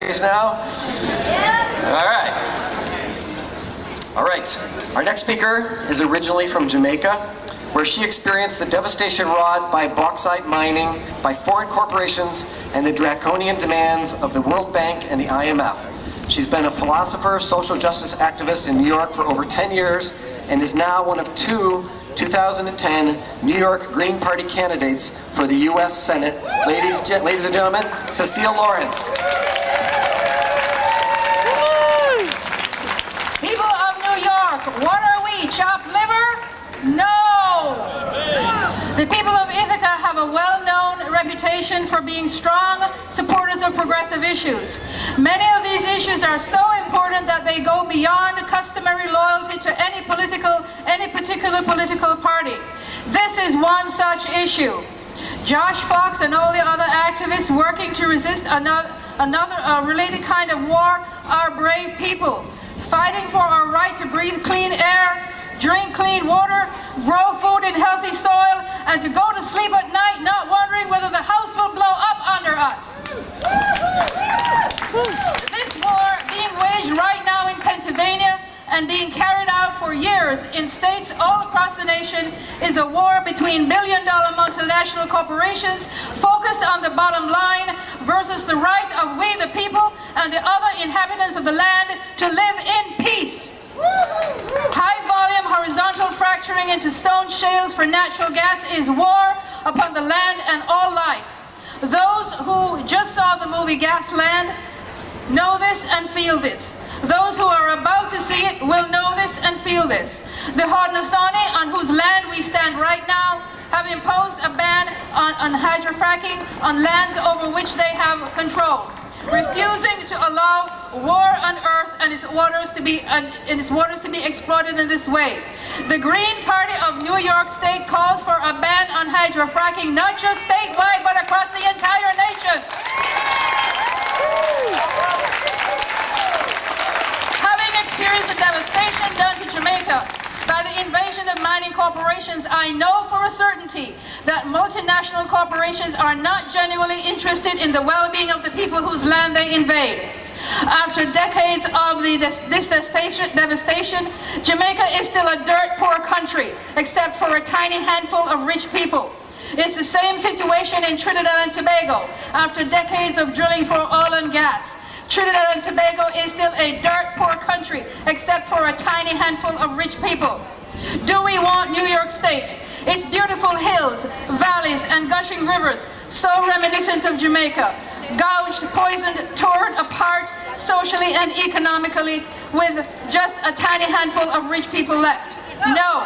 Now? All right. Our next speaker is originally from Jamaica, where she experienced the devastation wrought by bauxite mining, by foreign corporations, and the draconian demands of the World Bank and the IMF. She's been a philosopher, social justice activist in New York for over 10 years, and is now one of two 2010 New York Green Party candidates for the U.S. Senate. Ladies and gentlemen, Cecile Lawrence. People of New York, what are we, chopped liver? No! The people of Ithaca have a well-known reputation for being strong supporters of progressive issues. Many of these issues are so important that they go beyond customary loyalty to any particular political party. This is one such issue. Josh Fox and all the other activists working to resist another related kind of war are brave people, fighting for our right to breathe clean air, drink clean water, grow food in healthy soil, and to go to sleep at night not wondering whether the house will blow up under us. This war being waged right now in Pennsylvania and being carried out for years in states all across the nation is a war between billion-dollar multinational corporations focused on the bottom line versus the right of we the people and the other inhabitants of the land to live in peace. High-volume horizontal fracturing into stone shales for natural gas is war upon the land and all life. Those who just saw the movie Gasland know this and feel this. Those who are about to see it will know this and feel this. The Haudenosaunee, on whose land we stand right now, have imposed a ban on HydroFracking on lands over which they have control, refusing to allow war on earth and its waters to be exploited in this way. The Green Party of New York State calls for a ban on HydroFracking, not just statewide, but across the entire nation. Having experienced the devastation done to Jamaica by the invasion of mining corporations, I know for a certainty that multinational corporations are not genuinely interested in the well-being of the people whose land they invade. After decades of this devastation, Jamaica is still a dirt-poor country, except for a tiny handful of rich people. It's the same situation in Trinidad and Tobago, after decades of drilling for oil and gas. Trinidad and Tobago is still a dirt-poor country, except for a tiny handful of rich people. Do we want New York State? Its beautiful hills, valleys, and gushing rivers, so reminiscent of Jamaica, gouged, poisoned, torn apart socially and economically, with just a tiny handful of rich people left? No.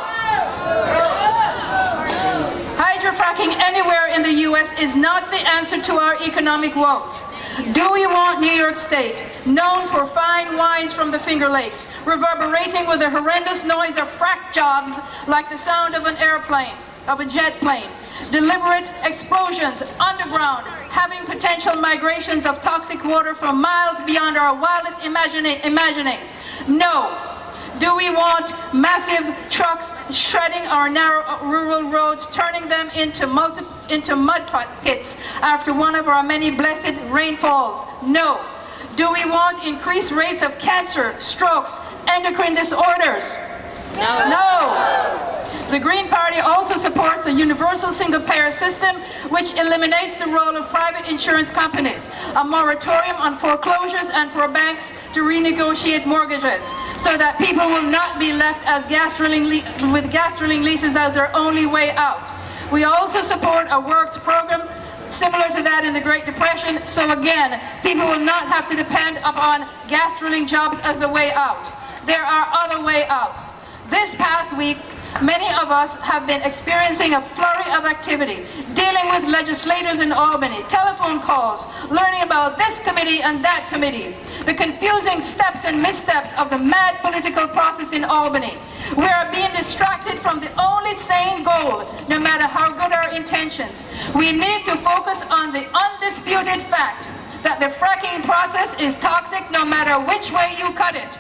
HydroFracking anywhere in the U.S. is not the answer to our economic woes. Do we want New York State, known for fine wines from the Finger Lakes, reverberating with the horrendous noise of frack jobs like the sound of an airplane, of a jet plane, deliberate explosions underground, having potential migrations of toxic water from miles beyond our wildest imaginings? No. Do we want massive trucks shredding our narrow rural roads, turning them into mud pits after one of our many blessed rainfalls? No. Do we want increased rates of cancer, strokes, endocrine disorders? No. No. The Green Party also supports a universal single-payer system which eliminates the role of private insurance companies, a moratorium on foreclosures and for banks to renegotiate mortgages so that people will not be left as with gas drilling leases as their only way out. We also support a works program similar to that in the Great Depression, so again, people will not have to depend upon gas drilling jobs as a way out. There are other way outs. This past week, many of us have been experiencing a flurry of activity, dealing with legislators in Albany, telephone calls, learning about this committee and that committee, the confusing steps and missteps of the mad political process in Albany. We are being distracted from the only sane goal, no matter how good our intentions. We need to focus on the undisputed fact that the fracking process is toxic no matter which way you cut it.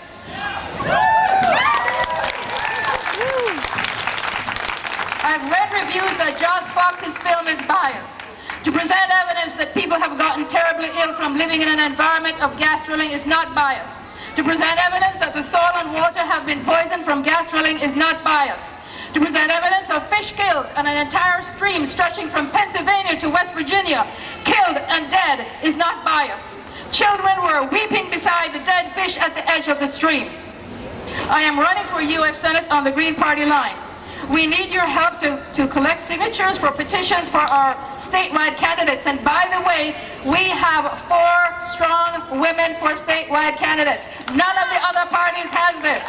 I've read reviews that Josh Fox's film is biased. To present evidence that people have gotten terribly ill from living in an environment of gas drilling is not bias. To present evidence that the soil and water have been poisoned from gas drilling is not bias. To present evidence of fish kills and an entire stream stretching from Pennsylvania to West Virginia, killed and dead, is not bias. Children were weeping beside the dead fish at the edge of the stream. I am running for U.S. Senate on the Green Party line. We need your help to collect signatures for petitions for our statewide candidates. And by the way, we have 4 strong women for statewide candidates. None of the other parties has this.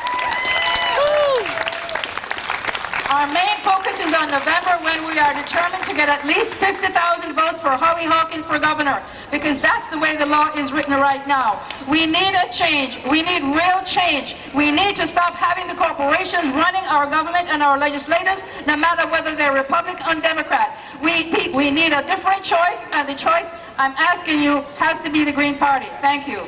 Our main focus is on November, when we are determined to get at least 50,000 votes for Howie Hawkins for governor, because that's the way the law is written right now. We need a change. We need real change. We need to stop having the corporations running our government and our legislators, no matter whether they're Republican or Democrat. We need a different choice, and the choice I'm asking you has to be the Green Party. Thank you.